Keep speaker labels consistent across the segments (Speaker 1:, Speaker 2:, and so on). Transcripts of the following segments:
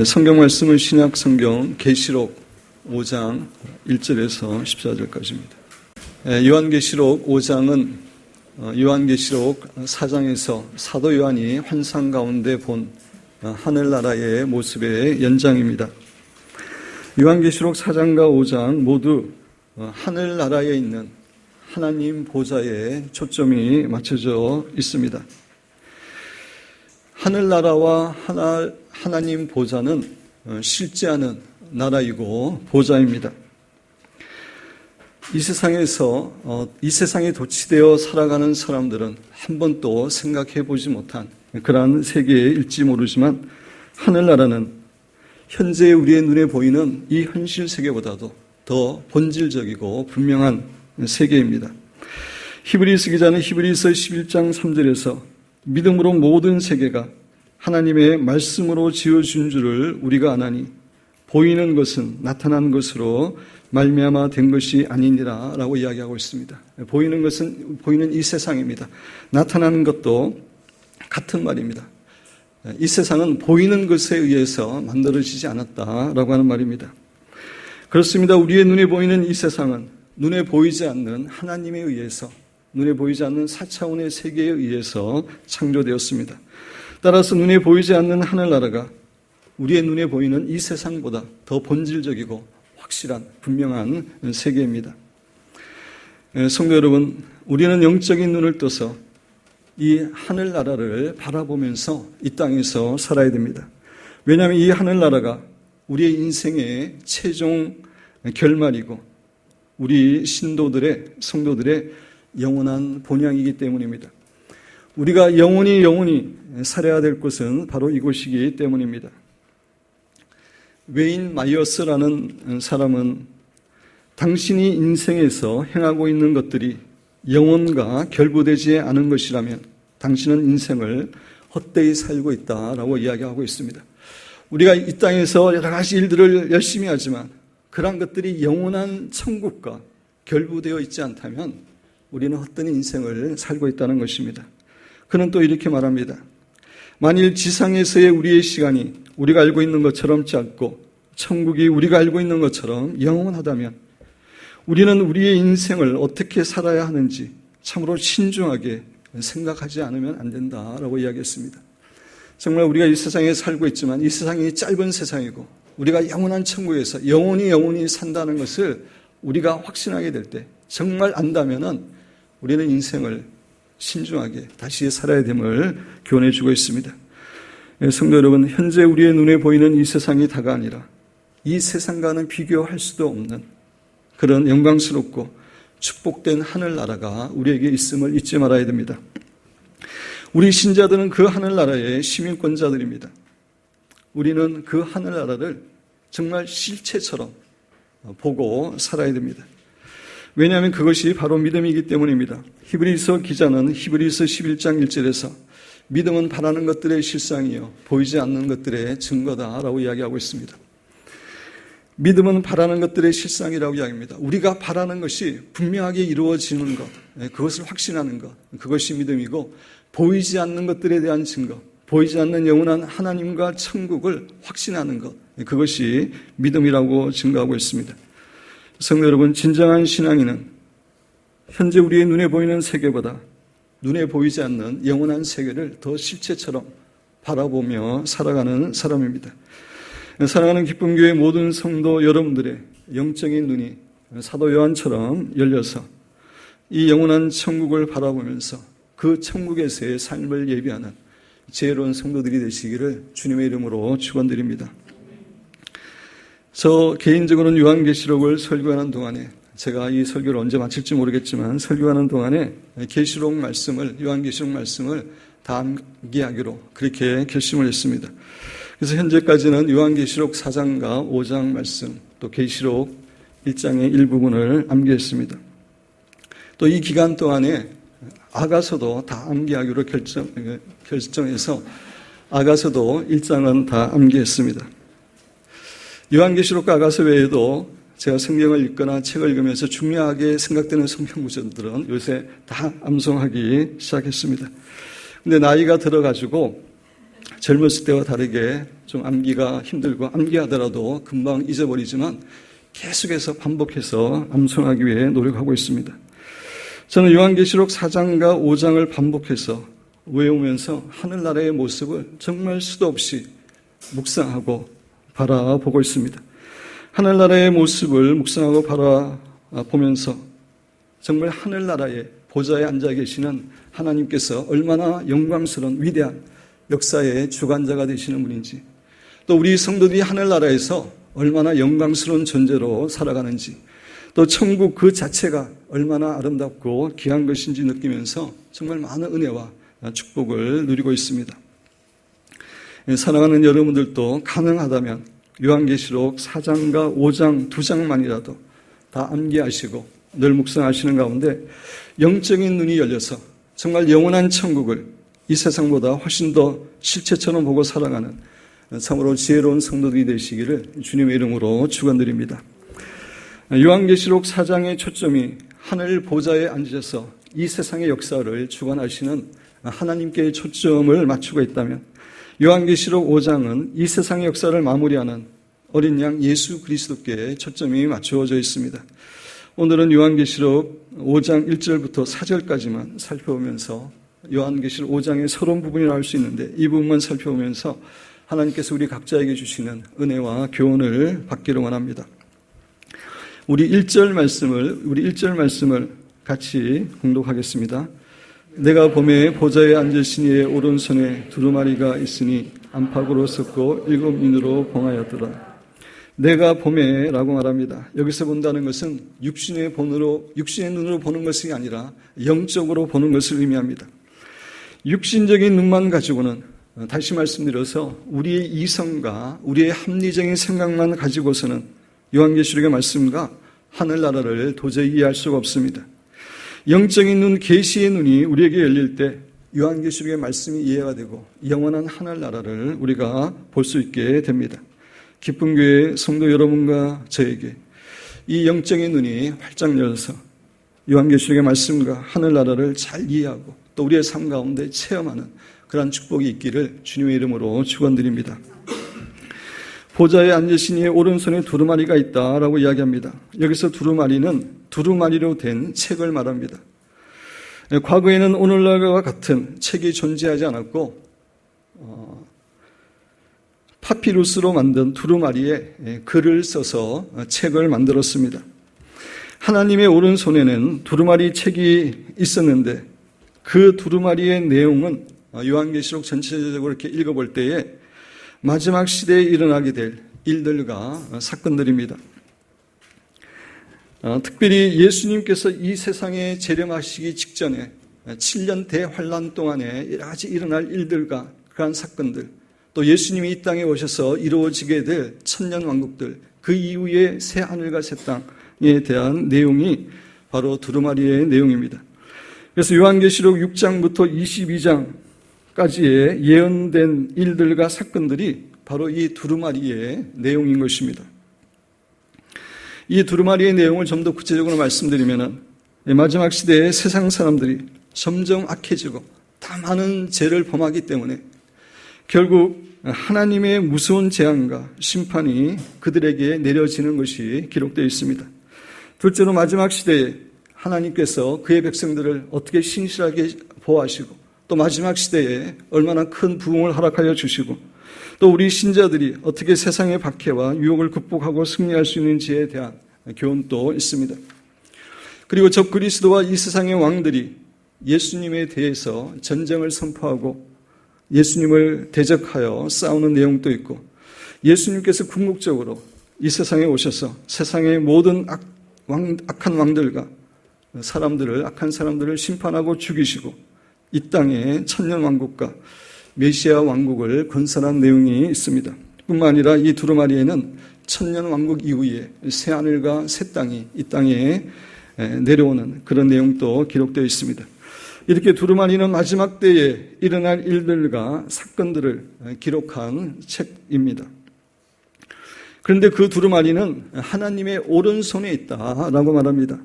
Speaker 1: 성경 말씀은 신약 성경 계시록 5장 1절에서 14절까지입니다. 요한계시록 5장은 요한계시록 4장에서 사도 요한이 환상 가운데 본 하늘나라의 모습의 연장입니다. 요한계시록 4장과 5장 모두 하늘나라에 있는 하나님 보좌에 초점이 맞춰져 있습니다. 하늘나라와 하나님 보좌는 실제하는 나라이고 보좌입니다. 이 세상에 도취되어 살아가는 사람들은 한 번도 생각해 보지 못한 그러한 세계일지 모르지만 하늘나라는 현재 우리의 눈에 보이는 이 현실 세계보다도 더 본질적이고 분명한 세계입니다. 히브리서 기자는 히브리서 11장 3절에서 믿음으로 모든 세계가 하나님의 말씀으로 지어준 줄을 우리가 아나니 보이는 것은 나타난 것으로 말미암아 된 것이 아니니라 라고 이야기하고 있습니다. 보이는 것은 보이는 이 세상입니다. 나타난 것도 같은 말입니다. 이 세상은 보이는 것에 의해서 만들어지지 않았다라고 하는 말입니다. 그렇습니다. 우리의 눈에 보이는 이 세상은 눈에 보이지 않는 하나님에 의해서, 눈에 보이지 않는 4차원의 세계에 의해서 창조되었습니다. 따라서 눈에 보이지 않는 하늘나라가 우리의 눈에 보이는 이 세상보다 더 본질적이고 확실한 분명한 세계입니다. 성도 여러분, 우리는 영적인 눈을 떠서 이 하늘나라를 바라보면서 이 땅에서 살아야 됩니다. 왜냐하면 이 하늘나라가 우리의 인생의 최종 결말이고 우리 성도들의 영원한 본향이기 때문입니다. 우리가 영원히 살아야 될 곳은 바로 이곳이기 때문입니다. 웨인 마이어스라는 사람은 당신이 인생에서 행하고 있는 것들이 영혼과 결부되지 않은 것이라면 당신은 인생을 헛되이 살고 있다라고 이야기하고 있습니다. 우리가 이 땅에서 여러 가지 일들을 열심히 하지만 그러한 것들이 영원한 천국과 결부되어 있지 않다면 우리는 헛된 인생을 살고 있다는 것입니다. 그는 또 이렇게 말합니다. 만일 지상에서의 우리의 시간이 우리가 알고 있는 것처럼 짧고 천국이 우리가 알고 있는 것처럼 영원하다면 우리는 우리의 인생을 어떻게 살아야 하는지 참으로 신중하게 생각하지 않으면 안 된다라고 이야기했습니다. 정말 우리가 이 세상에 살고 있지만 이 세상이 짧은 세상이고 우리가 영원한 천국에서 영원히 산다는 것을 우리가 확신하게 될 때 정말 안다면은 우리는 인생을 신중하게 다시 살아야 됨을 교훈해 주고 있습니다. 성도 여러분, 현재 우리의 눈에 보이는 이 세상이 다가 아니라 이 세상과는 비교할 수도 없는 그런 영광스럽고 축복된 하늘나라가 우리에게 있음을 잊지 말아야 됩니다. 우리 신자들은 그 하늘나라의 시민권자들입니다. 우리는 그 하늘나라를 정말 실체처럼 보고 살아야 됩니다. 왜냐하면 그것이 바로 믿음이기 때문입니다. 히브리서 기자는 히브리서 11장 1절에서 믿음은 바라는 것들의 실상이요 보이지 않는 것들의 증거다라고 이야기하고 있습니다. 믿음은 바라는 것들의 실상이라고 이야기합니다. 우리가 바라는 것이 분명하게 이루어지는 것, 그것을 확신하는 것, 그것이 믿음이고 보이지 않는 것들에 대한 증거, 보이지 않는 영원한 하나님과 천국을 확신하는 것, 그것이 믿음이라고 증거하고 있습니다. 성도 여러분, 진정한 신앙인은 현재 우리의 눈에 보이는 세계보다 눈에 보이지 않는 영원한 세계를 더 실체처럼 바라보며 살아가는 사람입니다. 사랑하는 기쁨교회 모든 성도 여러분들의 영적인 눈이 사도 요한처럼 열려서 이 영원한 천국을 바라보면서 그 천국에서의 삶을 예비하는 지혜로운 성도들이 되시기를 주님의 이름으로 축원드립니다. 저 개인적으로는 요한계시록을 설교하는 동안에 제가 이 설교를 언제 마칠지 모르겠지만 설교하는 동안에 요한계시록 말씀을 다 암기하기로 그렇게 결심을 했습니다. 그래서 현재까지는 요한계시록 4장과 5장 말씀, 또 계시록 1장의 일부분을 암기했습니다. 또 이 기간 동안에 아가서도 다 암기하기로 결정해서 아가서도 1장은 다 암기했습니다. 요한계시록과 아가서 외에도 제가 성경을 읽거나 책을 읽으면서 중요하게 생각되는 성경 구절들은 요새 다 암송하기 시작했습니다. 근데 나이가 들어가지고 젊었을 때와 다르게 좀 암기가 힘들고 암기하더라도 금방 잊어버리지만 계속해서 반복해서 암송하기 위해 노력하고 있습니다. 저는 요한계시록 4장과 5장을 반복해서 외우면서 하늘나라의 모습을 정말 수도 없이 묵상하고 바라보고 있습니다. 하늘나라의 모습을 묵상하고 바라보면서 정말 하늘나라의 보좌에 앉아 계시는 하나님께서 얼마나 영광스러운 위대한 역사의 주관자가 되시는 분인지, 또 우리 성도들이 하늘나라에서 얼마나 영광스러운 존재로 살아가는지, 또 천국 그 자체가 얼마나 아름답고 귀한 것인지 느끼면서 정말 많은 은혜와 축복을 누리고 있습니다. 사랑하는 여러분들도 가능하다면 요한계시록 4장과 5장 2장만이라도 다 암기하시고 늘 묵상하시는 가운데 영적인 눈이 열려서 정말 영원한 천국을 이 세상보다 훨씬 더 실체처럼 보고 살아가는 참으로 지혜로운 성도들이 되시기를 주님의 이름으로 축원드립니다. 요한계시록 4장의 초점이 하늘 보좌에 앉으셔서 이 세상의 역사를 주관하시는 하나님께 초점을 맞추고 있다면, 요한계시록 5장은 이 세상의 역사를 마무리하는 어린 양 예수 그리스도께 초점이 맞추어져 있습니다. 오늘은 요한계시록 5장 1절부터 4절까지만 살펴보면서 요한계시록 5장의 서론 부분이라 할 수 있는데, 이 부분만 살펴보면서 하나님께서 우리 각자에게 주시는 은혜와 교훈을 받기를 원합니다. 우리 1절 말씀을 같이 공독하겠습니다. 내가 봄에 보좌에 앉으신 이의 오른손에 두루마리가 있으니 안팎으로 섞고 7인으로 봉하였더라. 내가 봄에 라고 말합니다. 여기서 본다는 것은 육신의 눈으로 보는 것이 아니라 영적으로 보는 것을 의미합니다. 육신적인 눈만 가지고는, 다시 말씀드려서 우리의 이성과 우리의 합리적인 생각만 가지고서는 요한계시록의 말씀과 하늘나라를 도저히 이해할 수가 없습니다. 영적인 눈, 계시의 눈이 우리에게 열릴 때 요한계시록의 말씀이 이해가 되고 영원한 하늘나라를 우리가 볼 수 있게 됩니다. 기쁜 교회 성도 여러분과 저에게 이 영적인 눈이 활짝 열려서 요한계시록의 말씀과 하늘나라를 잘 이해하고 또 우리의 삶 가운데 체험하는 그러한 축복이 있기를 주님의 이름으로 축원드립니다. 보좌에 앉으신 이의 오른손에 두루마리가 있다라고 이야기합니다. 여기서 두루마리는 두루마리로 된 책을 말합니다. 과거에는 오늘날과 같은 책이 존재하지 않았고 파피루스로 만든 두루마리에 글을 써서 책을 만들었습니다. 하나님의 오른손에는 두루마리 책이 있었는데 그 두루마리의 내용은 요한계시록 전체적으로 이렇게 읽어볼 때에 마지막 시대에 일어나게 될 일들과 사건들입니다. 특별히 예수님께서 이 세상에 재림하시기 직전에 7년 대환란 동안에 여러 가지 일어날 일들과 그러한 사건들, 또 예수님이 이 땅에 오셔서 이루어지게 될 천년왕국들, 그 이후에 새 하늘과 새 땅에 대한 내용이 바로 두루마리의 내용입니다. 그래서 요한계시록 6장부터 22장까지의 예언된 일들과 사건들이 바로 이 두루마리의 내용인 것입니다. 이 두루마리의 내용을 좀 더 구체적으로 말씀드리면, 마지막 시대에 세상 사람들이 점점 악해지고 다 많은 죄를 범하기 때문에 결국 하나님의 무서운 재앙과 심판이 그들에게 내려지는 것이 기록되어 있습니다. 둘째로 마지막 시대에 하나님께서 그의 백성들을 어떻게 신실하게 보호하시고 또 마지막 시대에 얼마나 큰 부흥을 허락하여 주시고 또 우리 신자들이 어떻게 세상의 박해와 유혹을 극복하고 승리할 수 있는지에 대한 교훈도 있습니다. 그리고 적 그리스도와 이 세상의 왕들이 예수님에 대해서 전쟁을 선포하고 예수님을 대적하여 싸우는 내용도 있고, 예수님께서 궁극적으로 이 세상에 오셔서 세상의 모든 악한 왕들과 악한 사람들을 심판하고 죽이시고 이 땅에 천년왕국과 메시아 왕국을 건설한 내용이 있습니다. 뿐만 아니라 이 두루마리에는 천년왕국 이후에 새 하늘과 새 땅이 이 땅에 내려오는 그런 내용도 기록되어 있습니다. 이렇게 두루마리는 마지막 때에 일어날 일들과 사건들을 기록한 책입니다. 그런데 그 두루마리는 하나님의 오른손에 있다라고 말합니다.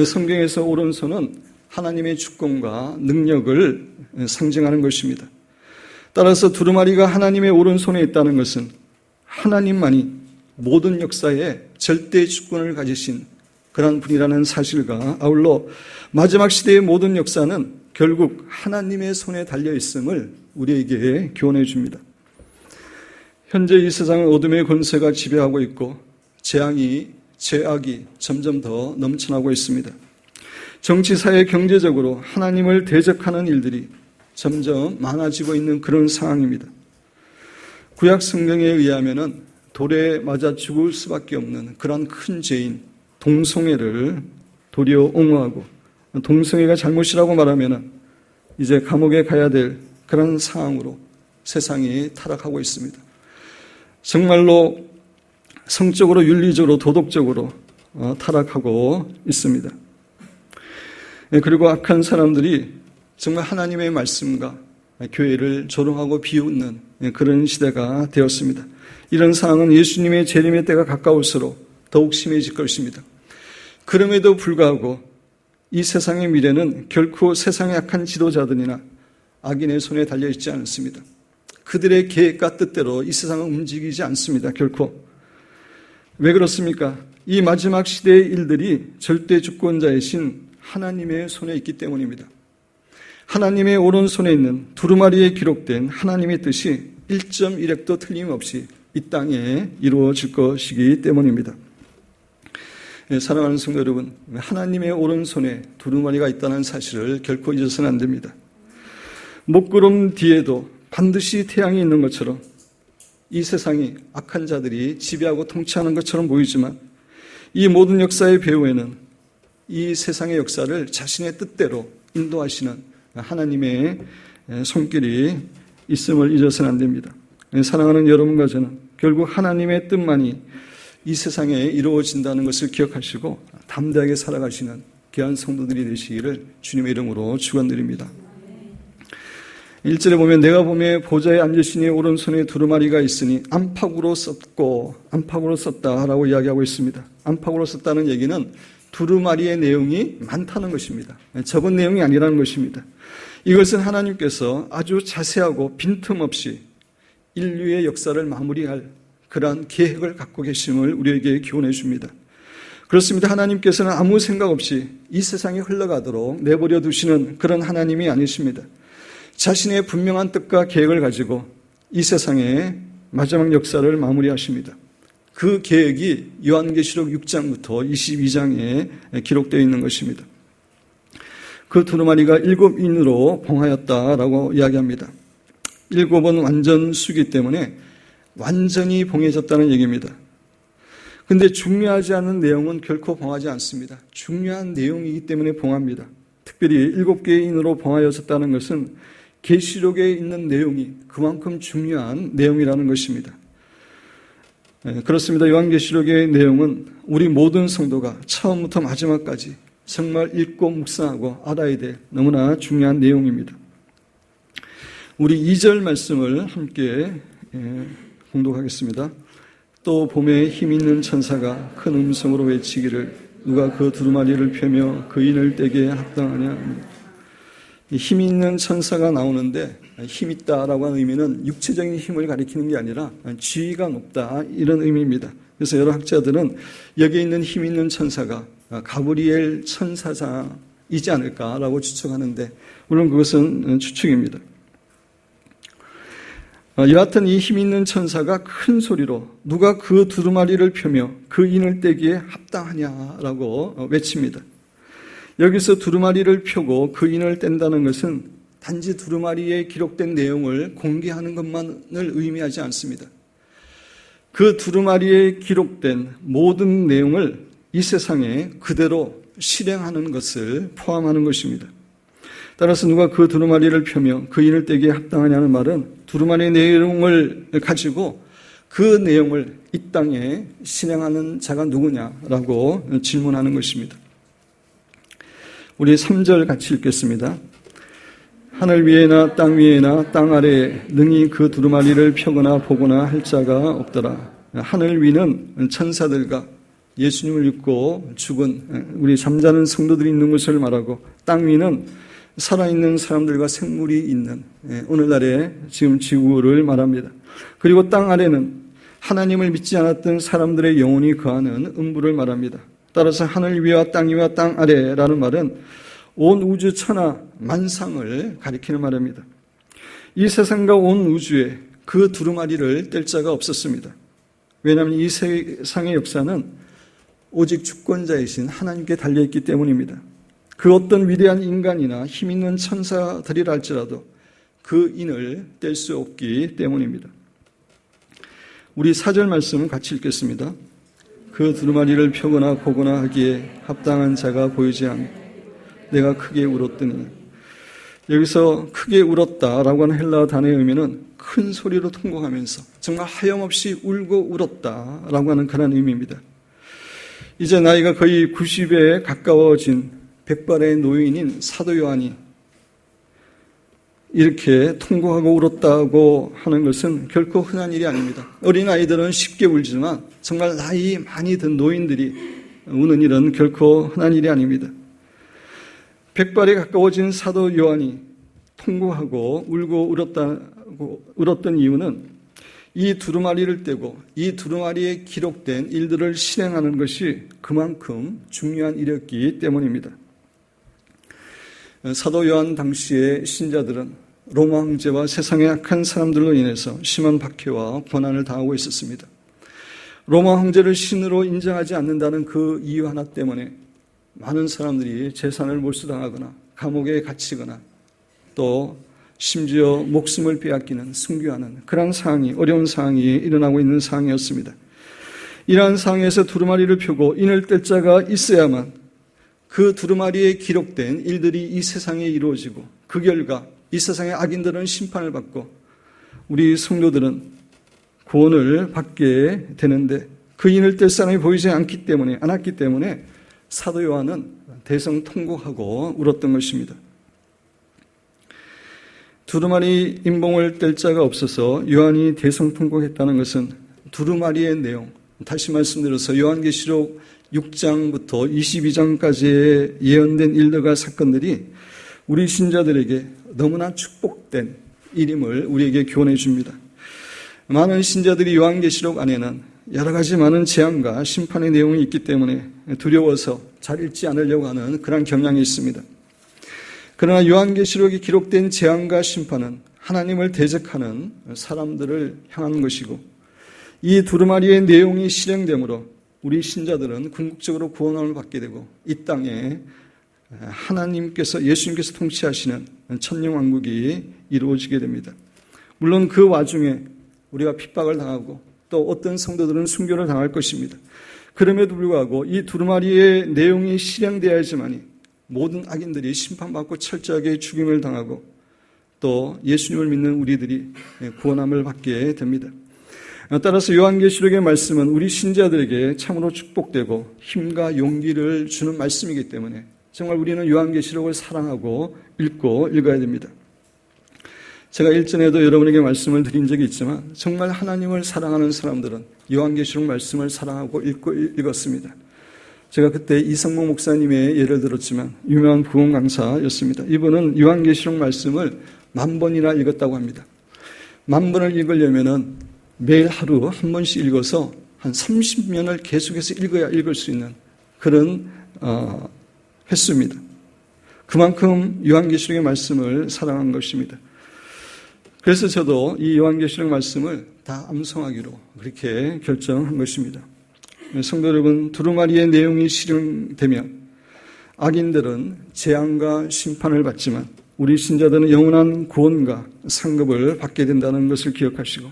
Speaker 1: 성경에서 오른손은 하나님의 주권과 능력을 상징하는 것입니다. 따라서 두루마리가 하나님의 오른손에 있다는 것은 하나님만이 모든 역사에 절대 주권을 가지신 그런 분이라는 사실과 아울러 마지막 시대의 모든 역사는 결국 하나님의 손에 달려 있음을 우리에게 교훈해 줍니다. 현재 이 세상은 어둠의 권세가 지배하고 있고 죄악이 점점 더 넘쳐나고 있습니다. 정치, 사회, 경제적으로 하나님을 대적하는 일들이 점점 많아지고 있는 그런 상황입니다. 구약 성경에 의하면은 돌에 맞아 죽을 수밖에 없는 그런 큰 죄인 동성애를 도리어 옹호하고, 동성애가 잘못이라고 말하면은 이제 감옥에 가야 될 그런 상황으로 세상이 타락하고 있습니다. 정말로 성적으로, 윤리적으로, 도덕적으로 타락하고 있습니다. 그리고 악한 사람들이 정말 하나님의 말씀과 교회를 조롱하고 비웃는 그런 시대가 되었습니다. 이런 상황은 예수님의 재림의 때가 가까울수록 더욱 심해질 것입니다. 그럼에도 불구하고 이 세상의 미래는 결코 세상의 악한 지도자들이나 악인의 손에 달려있지 않습니다. 그들의 계획과 뜻대로 이 세상은 움직이지 않습니다. 결코. 왜 그렇습니까? 이 마지막 시대의 일들이 절대 주권자이신 하나님의 손에 있기 때문입니다. 하나님의 오른손에 있는 두루마리에 기록된 하나님의 뜻이 1.1획도 틀림없이 이 땅에 이루어질 것이기 때문입니다. 사랑하는 성도 여러분, 하나님의 오른손에 두루마리가 있다는 사실을 결코 잊어서는 안 됩니다. 목구름 뒤에도 반드시 태양이 있는 것처럼 이 세상이 악한 자들이 지배하고 통치하는 것처럼 보이지만 이 모든 역사의 배후에는 이 세상의 역사를 자신의 뜻대로 인도하시는 하나님의 손길이 있음을 잊어서는 안 됩니다. 사랑하는 여러분과 저는 결국 하나님의 뜻만이 이 세상에 이루어진다는 것을 기억하시고 담대하게 살아가시는 귀한 성도들이 되시기를 주님의 이름으로 축원드립니다. 1절에 보면 내가 보매 보좌에 앉으시니 오른손에 두루마리가 있으니 안팎으로 썼다라고 이야기하고 있습니다. 안팎으로 썼다는 얘기는 두루마리의 내용이 많다는 것입니다. 적은 내용이 아니라는 것입니다. 이것은 하나님께서 아주 자세하고 빈틈없이 인류의 역사를 마무리할 그러한 계획을 갖고 계심을 우리에게 교훈해 줍니다. 그렇습니다. 하나님께서는 아무 생각 없이 이 세상이 흘러가도록 내버려 두시는 그런 하나님이 아니십니다. 자신의 분명한 뜻과 계획을 가지고 이 세상의 마지막 역사를 마무리하십니다. 그 계획이 요한계시록 6장부터 22장에 기록되어 있는 것입니다. 그 두루마리가 7인으로 봉하였다라고 이야기합니다. 7은 완전 수기 때문에 완전히 봉해졌다는 얘기입니다. 근데 중요하지 않은 내용은 결코 봉하지 않습니다. 중요한 내용이기 때문에 봉합니다. 특별히 7개의 인으로 봉하여졌다는 것은 계시록에 있는 내용이 그만큼 중요한 내용이라는 것입니다. 그렇습니다. 요한계시록의 내용은 우리 모든 성도가 처음부터 마지막까지 정말 읽고 묵상하고 알아야 될 너무나 중요한 내용입니다. 우리 2절 말씀을 함께 공독하겠습니다. 또 봄에 힘 있는 천사가 큰 음성으로 외치기를 누가 그 두루마리를 펴며 그 인을 떼게 합당하냐. 힘 있는 천사가 나오는데 힘 있다라고 하는 의미는 육체적인 힘을 가리키는 게 아니라 지위가 높다 이런 의미입니다. 그래서 여러 학자들은 여기에 있는 힘 있는 천사가 가브리엘 천사장이지 않을까라고 추측하는데 물론 그것은 추측입니다. 여하튼 이 힘 있는 천사가 큰 소리로 누가 그 두루마리를 펴며 그 인을 떼기에 합당하냐라고 외칩니다. 여기서 두루마리를 펴고 그 인을 뗀다는 것은 단지 두루마리에 기록된 내용을 공개하는 것만을 의미하지 않습니다. 그 두루마리에 기록된 모든 내용을 이 세상에 그대로 실행하는 것을 포함하는 것입니다. 따라서 누가 그 두루마리를 펴며 그 인을 떼기에 합당하냐는 말은 두루마리의 내용을 가지고 그 내용을 이 땅에 실행하는 자가 누구냐라고 질문하는 것입니다. 우리 3절 같이 읽겠습니다. 하늘 위에나 땅 위에나 땅 아래에 능히 그 두루마리를 펴거나 보거나 할 자가 없더라. 하늘 위는 천사들과 예수님을 믿고 죽은 우리 잠자는 성도들이 있는 것을 말하고 땅 위는 살아있는 사람들과 생물이 있는 오늘날의 지금 지구를 말합니다. 그리고 땅 아래는 하나님을 믿지 않았던 사람들의 영혼이 거하는 음부를 말합니다. 따라서 하늘 위와 땅 위와 땅 아래라는 말은 온 우주 천하 만상을 가리키는 말입니다. 이 세상과 온 우주에 그 두루마리를 뗄 자가 없었습니다. 왜냐하면 이 세상의 역사는 오직 주권자이신 하나님께 달려있기 때문입니다. 그 어떤 위대한 인간이나 힘있는 천사들이라 할지라도 그 인을 뗄 수 없기 때문입니다. 우리 4절 말씀을 같이 읽겠습니다. 그 두루마리를 펴거나 보거나 하기에 합당한 자가 보이지 않고 내가 크게 울었더니, 여기서 크게 울었다라고 하는 헬라어 단어의 의미는 큰 소리로 통곡하면서 정말 하염없이 울고 울었다라고 하는 그런 의미입니다. 이제 나이가 거의 90에 가까워진 백발의 노인인 사도 요한이 이렇게 통곡하고 울었다고 하는 것은 결코 흔한 일이 아닙니다. 어린아이들은 쉽게 울지만 정말 나이 많이 든 노인들이 우는 일은 결코 흔한 일이 아닙니다. 백발에 가까워진 사도 요한이 통곡하고 울고 울었던 이유는 이 두루마리를 떼고 이 두루마리에 기록된 일들을 실행하는 것이 그만큼 중요한 일이었기 때문입니다. 사도 요한 당시의 신자들은 로마 황제와 세상의 악한 사람들로 인해서 심한 박해와 고난을 당하고 있었습니다. 로마 황제를 신으로 인정하지 않는다는 그 이유 하나 때문에 많은 사람들이 재산을 몰수당하거나 감옥에 갇히거나 또 심지어 목숨을 빼앗기는 순교하는 그런 상황이, 어려운 상황이 일어나고 있는 상황이었습니다. 이러한 상황에서 두루마리를 펴고 인을 뗄 자가 있어야만 그 두루마리에 기록된 일들이 이 세상에 이루어지고 그 결과 이 세상의 악인들은 심판을 받고 우리 성도들은 구원을 받게 되는데 그 인을 뗄 사람이 보이지 않았기 때문에 사도 요한은 대성통곡하고 울었던 것입니다. 두루마리 인봉을 뗄 자가 없어서 요한이 대성통곡했다는 것은 두루마리의 내용, 다시 말씀드려서 요한계시록 6장부터 22장까지의 예언된 일들과 사건들이 우리 신자들에게 너무나 축복된 일임을 우리에게 교훈해 줍니다. 많은 신자들이 요한계시록 안에는 여러 가지 많은 재앙과 심판의 내용이 있기 때문에 두려워서 잘 읽지 않으려고 하는 그런 경향이 있습니다. 그러나 요한계시록에 기록된 재앙과 심판은 하나님을 대적하는 사람들을 향한 것이고 이 두루마리의 내용이 실행되므로 우리 신자들은 궁극적으로 구원을 받게 되고 이 땅에 하나님께서 예수님께서 통치하시는 천년왕국이 이루어지게 됩니다. 물론 그 와중에 우리가 핍박을 당하고 또 어떤 성도들은 순교를 당할 것입니다. 그럼에도 불구하고 이 두루마리의 내용이 실행되어야지만이 모든 악인들이 심판받고 철저하게 죽임을 당하고 또 예수님을 믿는 우리들이 구원함을 받게 됩니다. 따라서 요한계시록의 말씀은 우리 신자들에게 참으로 축복되고 힘과 용기를 주는 말씀이기 때문에 정말 우리는 요한계시록을 사랑하고 읽어야 됩니다. 제가 일전에도 여러분에게 말씀을 드린 적이 있지만 정말 하나님을 사랑하는 사람들은 요한계시록 말씀을 사랑하고 읽었습니다. 제가 그때 이성모 목사님의 예를 들었지만 유명한 부흥 강사였습니다. 이분은 요한계시록 말씀을 10,000번이나 읽었다고 합니다. 10,000번을 읽으려면은 매일 하루 한 번씩 읽어서 한 30년을 계속해서 읽어야 읽을 수 있는 그런 횟수입니다. 그만큼 요한계시록의 말씀을 사랑한 것입니다. 그래서 저도 이 요한계시록 말씀을 다 암송하기로 그렇게 결정한 것입니다. 성도 여러분, 두루마리의 내용이 실행되면 악인들은 재앙과 심판을 받지만 우리 신자들은 영원한 구원과 상급을 받게 된다는 것을 기억하시고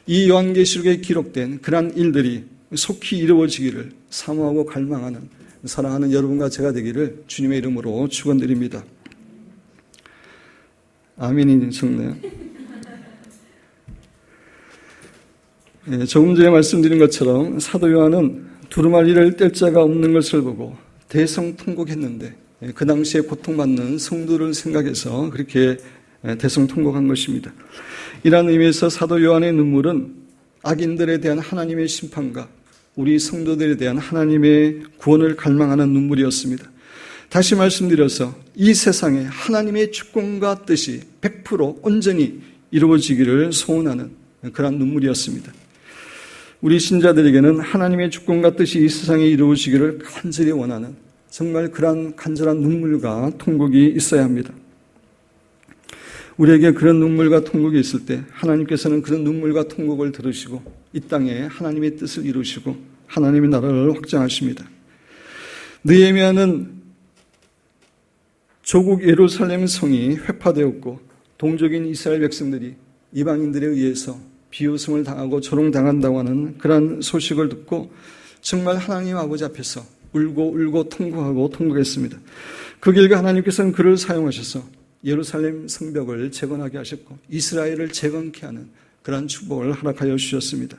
Speaker 1: 이 요한계시록에 기록된 그러한 일들이 속히 이루어지기를 사모하고 갈망하는 사랑하는 여러분과 제가 되기를 주님의 이름으로 축원드립니다. 아멘이 적네요. 조금 전에 말씀드린 것처럼 사도 요한은 두루마리를 뗄 자가 없는 것을 보고 대성통곡했는데 그 당시에 고통받는 성도를 생각해서 그렇게 대성통곡한 것입니다. 이러한 의미에서 사도 요한의 눈물은 악인들에 대한 하나님의 심판과 우리 성도들에 대한 하나님의 구원을 갈망하는 눈물이었습니다. 다시 말씀드려서 이 세상에 하나님의 주권과 뜻이 100% 온전히 이루어지기를 소원하는 그런 눈물이었습니다. 우리 신자들에게는 하나님의 주권과 뜻이 이 세상에 이루어지기를 간절히 원하는 정말 그러한 간절한 눈물과 통곡이 있어야 합니다. 우리에게 그런 눈물과 통곡이 있을 때 하나님께서는 그런 눈물과 통곡을 들으시고 이 땅에 하나님의 뜻을 이루시고 하나님의 나라를 확장하십니다. 느헤미야는 조국 예루살렘 성이 회파되었고 동족인 이스라엘 백성들이 이방인들에 의해서 비웃음을 당하고 조롱당한다고 하는 그러한 소식을 듣고 정말 하나님 아버지 앞에서 울고 통곡하고 통곡했습니다. 그 결과 하나님께서는 그를 사용하셔서 예루살렘 성벽을 재건하게 하셨고 이스라엘을 재건케 하는 그러한 축복을 허락하여 주셨습니다.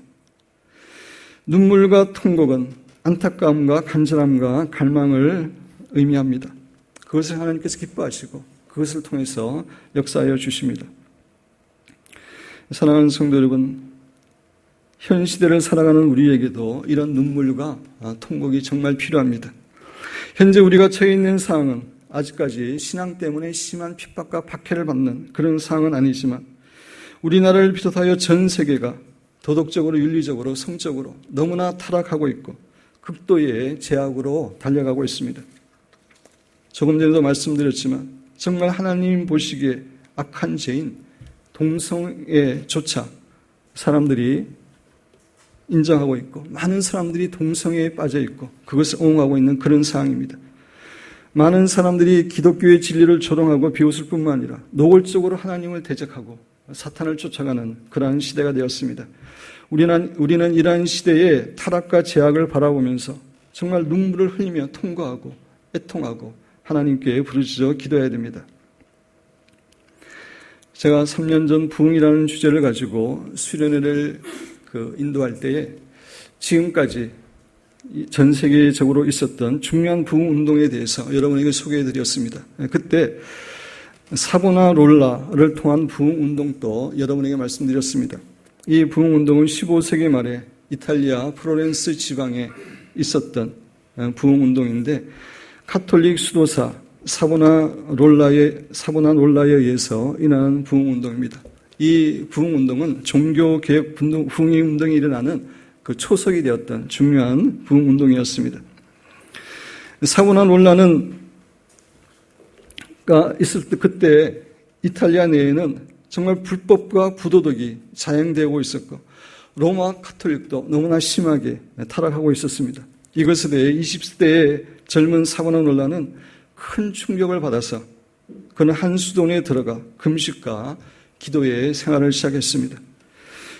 Speaker 1: 눈물과 통곡은 안타까움과 간절함과 갈망을 의미합니다. 그것을 하나님께서 기뻐하시고 그것을 통해서 역사하여 주십니다. 사랑하는 성도 여러분, 현 시대를 살아가는 우리에게도 이런 눈물과 통곡이 정말 필요합니다. 현재 우리가 처해 있는 상황은 아직까지 신앙 때문에 심한 핍박과 박해를 받는 그런 상황은 아니지만 우리나라를 비롯하여 전 세계가 도덕적으로 윤리적으로 성적으로 너무나 타락하고 있고 극도의 죄악으로 달려가고 있습니다. 조금 전에도 말씀드렸지만 정말 하나님 보시기에 악한 죄인 동성애조차 사람들이 인정하고 있고 많은 사람들이 동성애에 빠져 있고 그것을 옹호하고 있는 그런 상황입니다. 많은 사람들이 기독교의 진리를 조롱하고 비웃을 뿐만 아니라 노골적으로 하나님을 대적하고 사탄을 쫓아가는 그러한 시대가 되었습니다. 우리는 이러한 시대의 타락과 죄악을 바라보면서 정말 눈물을 흘리며 통과하고 애통하고 하나님께 부르짖어 기도해야 됩니다. 제가 3년 전 부흥이라는 주제를 가지고 수련회를 인도할 때에 지금까지 전 세계적으로 있었던 중요한 부흥운동에 대해서 여러분에게 소개해드렸습니다. 그때 사보나롤라를 통한 부흥운동도 여러분에게 말씀드렸습니다. 이 부흥운동은 15세기 말에 이탈리아 플로렌스 지방에 있었던 부흥운동인데 카톨릭 수도사 사보나롤라에 의해서 일어난 부흥운동입니다. 이 부흥운동은 종교개혁 부흥운동이 일어나는 그 초석이 되었던 중요한 부흥운동이었습니다. 사보나롤라는 있을 때 그때 이탈리아 내에는 정말 불법과 부도덕이 자행되고 있었고 로마 카톨릭도 너무나 심하게 타락하고 있었습니다. 이것에 대해 20세대의 젊은 사보나롤라는 큰 충격을 받아서 그는 한 수도원에 들어가 금식과 기도의 생활을 시작했습니다.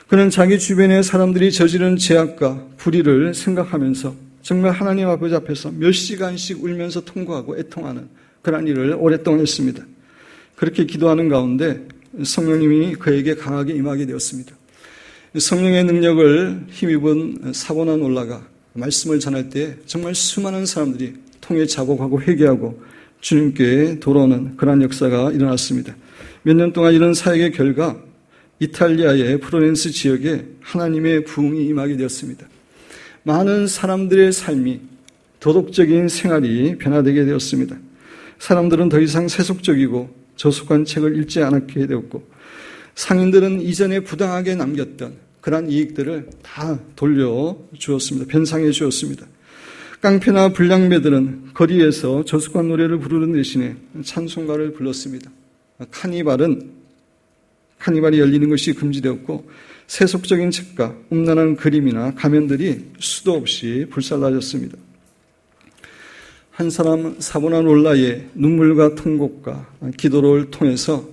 Speaker 1: 그는 자기 주변의 사람들이 저지른 죄악과 불의를 생각하면서 정말 하나님 아버지 앞에서 몇 시간씩 울면서 통곡하고 애통하는 그런 일을 오랫동안 했습니다. 그렇게 기도하는 가운데 성령님이 그에게 강하게 임하게 되었습니다. 성령의 능력을 힘입은 사보나롤라가 말씀을 전할 때 정말 수많은 사람들이 통에 자복하고 회개하고 주님께 돌아오는 그런 역사가 일어났습니다. 몇 년 동안 이런 사역의 결과 이탈리아의 플로렌스 지역에 하나님의 부흥이 임하게 되었습니다. 많은 사람들의 삶이 도덕적인 생활이 변화되게 되었습니다. 사람들은 더 이상 세속적이고 저속한 책을 읽지 않게 되었고 상인들은 이전에 부당하게 남겼던 그러한 이익들을 다 돌려주었습니다. 변상해 주었습니다. 깡패나 불량배들은 거리에서 저속한 노래를 부르는 대신에 찬송가를 불렀습니다. 카니발이 열리는 것이 금지되었고 세속적인 책과 음란한 그림이나 가면들이 수도 없이 불살라졌습니다. 한 사람 사보나롤라의 눈물과 통곡과 기도를 통해서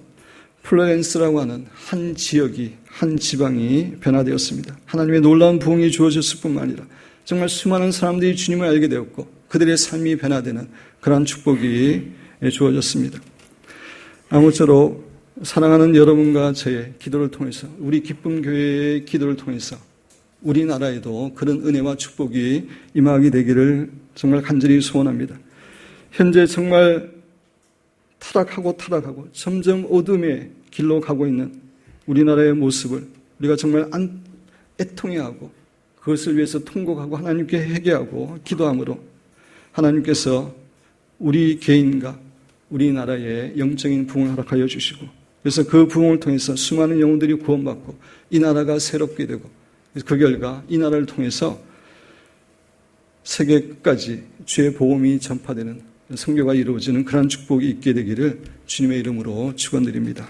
Speaker 1: 플로렌스라고 하는 한 지역이 한 지방이 변화되었습니다. 하나님의 놀라운 부흥이 주어졌을 뿐만 아니라 정말 수많은 사람들이 주님을 알게 되었고 그들의 삶이 변화되는 그러한 축복이 주어졌습니다. 아무쪼록 사랑하는 여러분과 저의 기도를 통해서 우리 기쁨 교회의 기도를 통해서 우리나라에도 그런 은혜와 축복이 임하게 되기를 정말 간절히 소원합니다. 현재 정말 타락하고 점점 어둠의 길로 가고 있는 우리나라의 모습을 우리가 정말 애통해하고 그것을 위해서 통곡하고 하나님께 회개하고 기도함으로 하나님께서 우리 개인과 우리나라의 영적인 부흥을 허락하여 주시고, 그래서 그 부흥을 통해서 수많은 영혼들이 구원받고 이 나라가 새롭게 되고, 그 결과 이 나라를 통해서 세계 끝까지 주의 복음이 전파되는 선교가 이루어지는 그러한 축복이 있게 되기를 주님의 이름으로 축원드립니다.